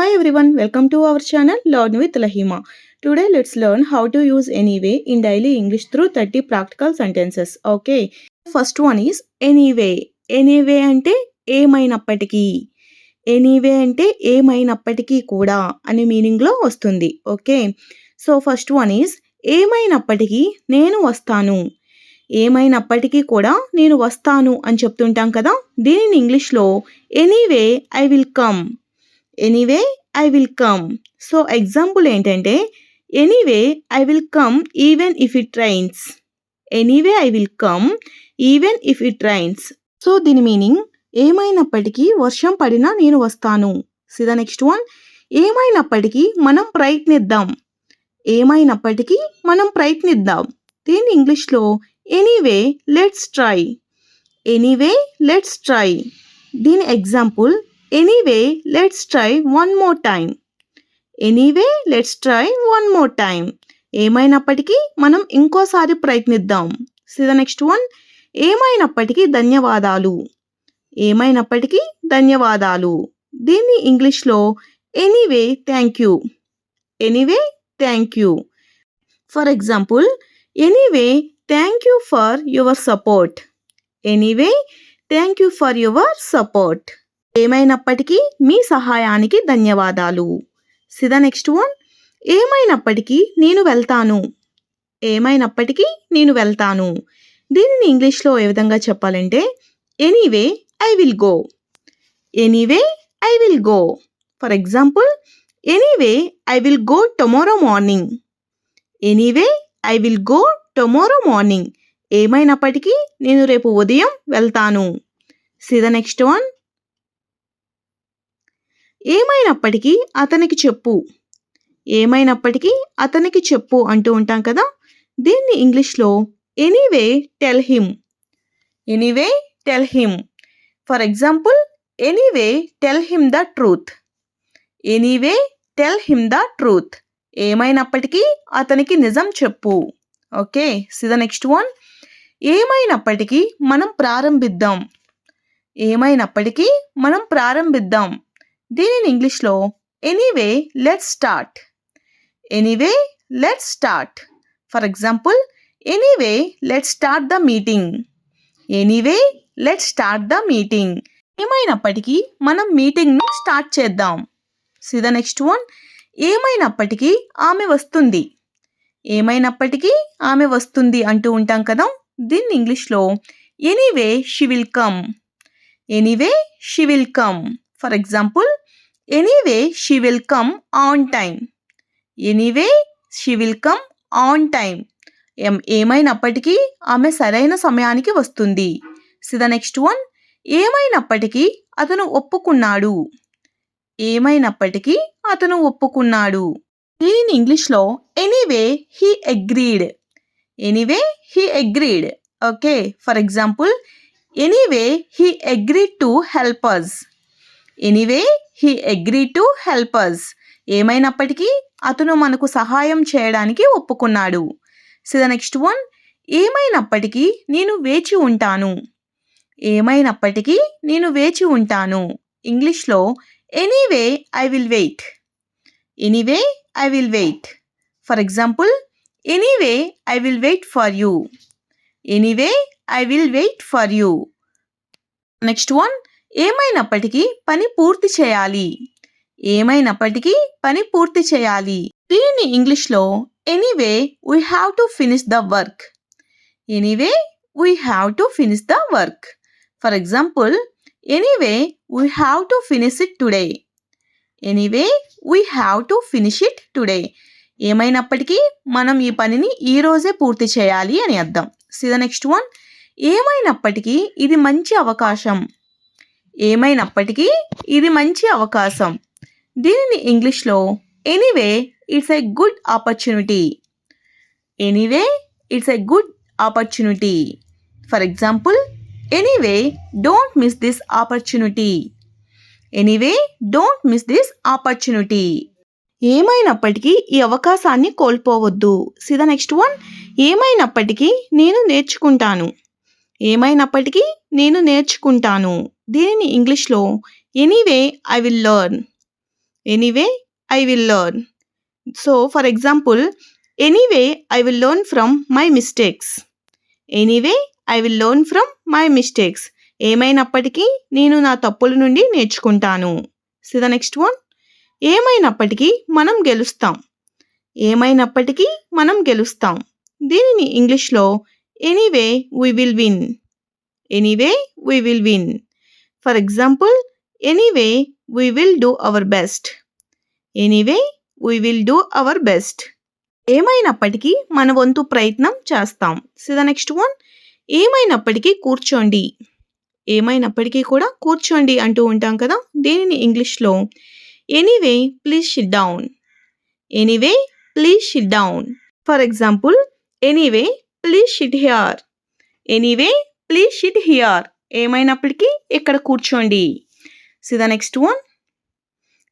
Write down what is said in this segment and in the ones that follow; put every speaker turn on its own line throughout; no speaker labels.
Hi everyone, welcome to our channel Learn with Lahima. Today let's learn how to use anyway in daily English through 30 practical sentences. Okay. First one is anyway. Anyway అంటే ఏమైనప్పటికీ. Anyway అంటే ఏమైనప్పటికీ కూడా అనే మీనింగ్లో వస్తుంది. Okay. So first one is ఏమైనప్పటికీ నేను వస్తాను. ఏమైనప్పటికీ కూడా నేను వస్తాను అని చెప్తుంటాం కదా, దీనిని ఇంగ్లీష్లో anyway I will come. Anyway I will come. So example ఏంటంటే anyway I will come even if it rains. Anyway I will come even if it rains. So దీని మీనింగ్ ఏమైనప్పటికీ వర్షం పడినా నేను వస్తాను. సి ద నెక్స్ట్ వన్, ఏమైనప్పటికీ మనం ప్రయత్నిద్దాం. ఏమైనప్పటికీ మనం ప్రయత్నిద్దాం. దీన్ని ఇంగ్లీష్లో anyway let's try. Anyway let's try. దీని example anyway let's try one more time. Anyway let's try one more time. ఏమైనప్పటికీ మనం ఇంకోసారి ప్రయత్నిద్దాం. సి ద నెక్స్ట్ వన్, ఏమైనప్పటికీ ధన్యవాదాలు. ఏమైనప్పటికీ ధన్యవాదాలు. దీన్ని ఇంగ్లీష్లో anyway thank you. Anyway thank you. For example anyway thank you for your support. Anyway thank you for your support. ఏమైనప్పటికీ మీ సహాయానికి ధన్యవాదాలు. సి ద నెక్స్ట్ వన్, ఏమైనప్పటికీ నేను వెళ్తాను. ఏమైనప్పటికీ నేను వెళ్తాను. దీనిని ఇంగ్లీష్లో ఏ విధంగా చెప్పాలంటే anyway I will go. Anyway I will go. For example anyway I will go tomorrow morning. Anyway I will go tomorrow morning. ఏమైనప్పటికీ నేను రేపు ఉదయం వెళ్తాను. సి ద నెక్స్ట్ వన్, ఏమైనప్పటికీ అతనికి చెప్పు. ఏమైనప్పటికీ అతనికి చెప్పు అంటూ ఉంటాం కదా, దీన్ని ఇంగ్లీష్లో anyway tell him. Anyway tell him. For example anyway tell him the truth. Anyway tell him the truth. ఏమైనప్పటికీ అతనికి నిజం చెప్పు. Okay. C the next one, ఏమైనప్పటికీ మనం ప్రారంభిద్దాం. ఏమైనప్పటికీ మనం ప్రారంభిద్దాం. దీనిని ఇంగ్లీష్లో anyway let's start. Anyway let's start. For example anyway let's start the meeting. Anyway let's start the meeting. ఏమైనప్పటికీ మనం మీటింగ్ను స్టార్ట్ చేద్దాం. సి ద నెక్స్ట్ వన్, ఏమైనప్పటికీ ఆమె వస్తుంది. ఏమైనప్పటికీ ఆమె వస్తుంది అంటూ ఉంటాం కదా, దీన్ని ఇంగ్లీష్లో anyway she will come. Anyway she will come. For example anyway she will come on time. Anyway she will come on time. ఏమైనప్పటికీ ఆమె సరైన సమయానికి వస్తుంది. సి ద నెక్స్ట్ వన్, ఏమైనప్పటికీ అతను ఒప్పుకున్నాడు. ఏమైనప్పటికీ అతను ఒప్పుకున్నాడు. దీనిని ఇంగ్లీష్లో anyway he agreed. Anyway he agreed. Okay. For example anyway he agreed to help us. Anyway he agreed to help us. ఏమైనప్పటికీ అతను మనకు సహాయం చేయడానికి ఒప్పుకున్నాడు. సి ద నెక్స్ట్ వన్, ఏమైనప్పటికీ నేను వేచి ఉంటాను. ఏమైనప్పటికీ నేను వేచి ఉంటాను. ఇంగ్లీష్లో anyway I will wait. Anyway I will wait. For example anyway I will wait for you. Anyway I will wait for you. Next one, ఏమైనప్పటికీ పని పూర్తి చేయాలి. ఏమైనప్పటికీ పని పూర్తి చేయాలి. దీనిని ఇంగ్లీష్లో anyway we have to finish the work. Anyway we have to finish the work. For example anyway we have to finish it today. Anyway we have to finish it today. ఏమైనప్పటికీ మనం ఈ పనిని ఈ రోజే పూర్తి చేయాలి అని అర్థం. సి ద నెక్స్ట్ వన్, ఏమైనప్పటికీ ఇది మంచి అవకాశం. ఏమైనప్పటికీ ఇది మంచి అవకాశం. దీనిని ఇంగ్లీష్లో anyway it's a good opportunity. Anyway it's a good opportunity. For example anyway don't miss this opportunity. Anyway don't miss this opportunity. ఏమైనప్పటికీ ఈ అవకాశాన్ని కోల్పోవద్దు. సి ద నెక్స్ట్ వన్, ఏమైనప్పటికీ నేను నేర్చుకుంటాను. ఏమైనప్పటికీ నేను నేర్చుకుంటాను. దీనిని ఇంగ్లీష్లో anyway I will learn. Anyway I will learn. So for example, anyway I will learn from my mistakes. Anyway I will learn from my mistakes. ఏమైనప్పటికీ నేను నా తప్పుల నుండి నేర్చుకుంటాను. C the next one. ఏమైనప్పటికీ మనం గెలుస్తాం. ఏమైనప్పటికీ మనం గెలుస్తాం. దీనిని ఇంగ్లీష్లో anyway we will win. Anyway we will win. For example, anyway we will do our best. Anyway we will do our best. ఏమైనప్పటికీ మన వంతు ప్రయత్నం చేస్తాం. C the next one. ఏమైనప్పటికీ కూర్చోండి. ఏమైనప్పటికీ కూడా కూర్చోండి అంటూ ఉంటాం కదా, దీనిని ఇంగ్లీష్లో anyway please SIT down. Anyway please SIT down. For example, anyway please SIT here. Anyway please SIT here. ఏమైనప్పటికీ ఇక్కడ కూర్చోండి. C the next one.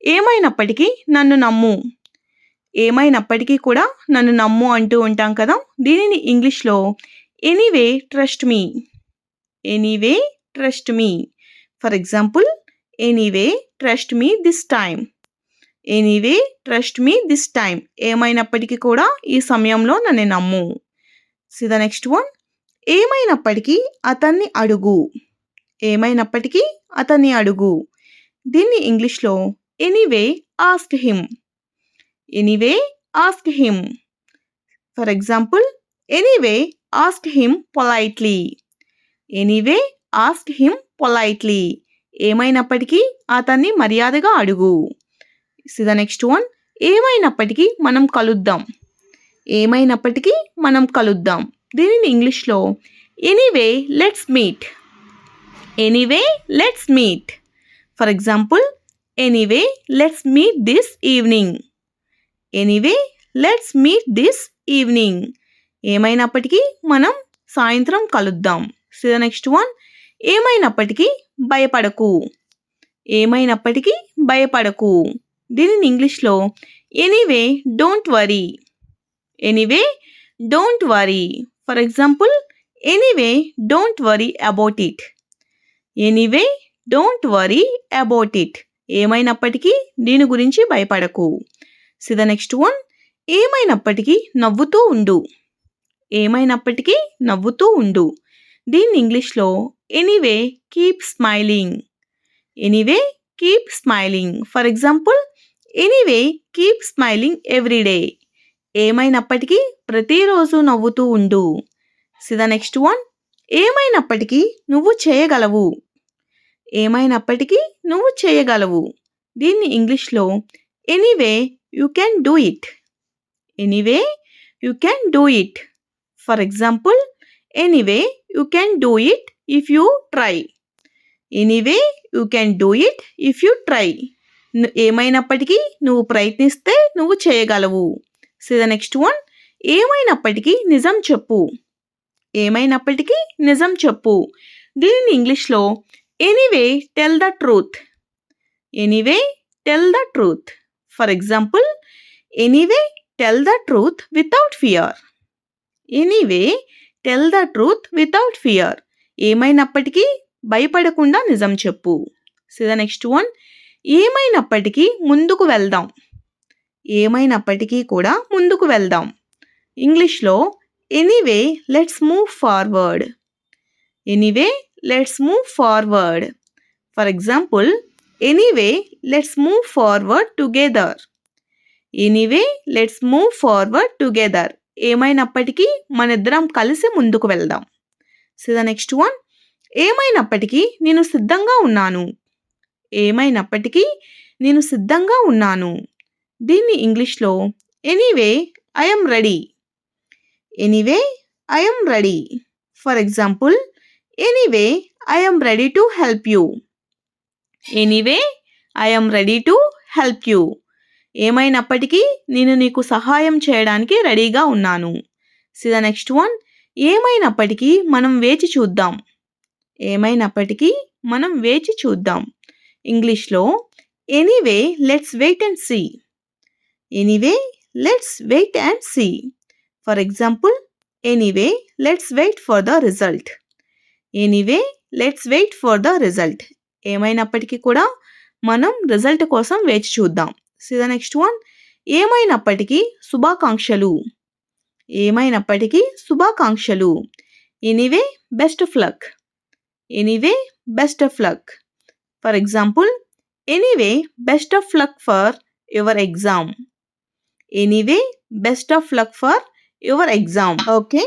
ఏమైనప్పటికీ నన్ను నమ్ము. ఏమైనప్పటికీ కూడా నన్ను నమ్ము అంటూ ఉంటాం కదా, దీనిని ఇంగ్లీష్లో anyway trust me. Anyway trust me. For example, anyway trust me this time. Anyway trust me this time. ఏమైనప్పటికీ కూడా ఈ సమయంలో నన్ను నమ్ము. C the next one. ఏమైనప్పటికీ అతన్ని అడుగు. ఏమైనప్పటికీ అతన్ని అడుగు. దీన్ని ఇంగ్లీష్లో anyway ask him. Anyway ask him. For example, anyway ask him politely. Anyway ask him politely. ఏమైనప్పటికీ అతన్ని మర్యాదగా అడుగు. C the next one. ఏమైనప్పటికీ మనం కలుద్దాం. ఏమైనప్పటికీ మనం కలుద్దాం. దీనిని ఇంగ్లీష్లో anyway let's meet. Anyway let's meet. For example, anyway let's meet this evening. Anyway let's meet this evening. ఏమైనప్పటికీ మనం సాయంత్రం కలుద్దాం. C the next one. ఏమైనప్పటికీ భయపడకు. ఏమైనప్పటికీ భయపడకు. దీనిని ఇంగ్లీష్లో anyway don't worry. Anyway don't worry. For example, anyway don't worry about it. Anyway don't worry about it. ఏమైనప్పటికీ దీని గురించి భయపడకు. C the next one. ఏమైనప్పటికీ నవ్వుతూ ఉండు. ఏమైనప్పటికీ నవ్వుతూ ఉండు. దీన్ని ఇంగ్లీష్లో anyway keep smiling. Anyway keep smiling. For example, anyway keep smiling every day. ఏమైనప్పటికీ ప్రతిరోజు నవ్వుతూ ఉండు. C the next one. ఏమైనప్పటికీ నువ్వు చేయగలవు. ఏమైనప్పటికీ నువ్వు చేయగలవు. దీన్ని ఇంగ్లీష్లో anyway you can do it. Anyway you can do it. For example, anyway you can do it if you try. Anyway you can do it if you try. ఏమైనప్పటికీ నువ్వు ప్రయత్నిస్తే నువ్వు చేయగలవు. C the next one. ఏమైనప్పటికీ నిజం చెప్పు. ఏమైనప్పటికీ నిజం చెప్పు. దీనిని ఇంగ్లీష్లో anyway tell the truth. Anyway tell the truth. For example, anyway tell the truth without fear. Anyway tell the truth without fear. ఏమైనప్పటికీ భయపడకుండా నిజం చెప్పు. C the next one. ఏమైనప్పటికీ ముందుకు వెళ్దాం. ఏమైనప్పటికీ కూడా ముందుకు వెళ్దాం. ఇంగ్లీష్లో anyway let's move forward. Anyway let's move forward. For example, anyway let's move forward together. Anyway let's move forward together. ఏమైనప్పటికీ మనిద్దరం కలిసి ముందుకు వెళ్దాం. C the next one. ఏమైనప్పటికీ నేను సిద్ధంగా ఉన్నాను. ఏమైనప్పటికీ నేను సిద్ధంగా ఉన్నాను. దీన్ని ఇంగ్లీష్లో anyway I am ready. Anyway I am ready. For example, anyway I am ready to help you. Anyway I am ready to help you. ఏమైనప్పటికీ నేను నీకు సహాయం చేయడానికి రెడీగా ఉన్నాను. See the next one. ఏమైనప్పటికీ మనం వేచి చూద్దాం. ఏమైనప్పటికీ మనం వేచి చూద్దాం. ఇంగ్లీష్లో anyway let's wait and see. Anyway let's wait and see. For example, anyway let's wait for the result. Anyway let's wait for the result. ఏమైనప్పటికీ కూడా మనం రిజల్ట్ కోసం వేచి చూద్దాం. See the next one. ఏమైనప్పటికీ శుభాకాంక్షలు. ఏమైనప్పటికీ శుభాకాంక్షలు. Anyway, best of luck. Anyway, best of luck. For example, anyway, best of luck for your exam. Anyway, best of luck for your exam. Okay.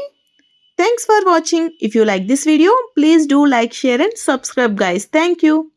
Thanks for watching. If you like this video, please do like, share and subscribe guys. Thank you.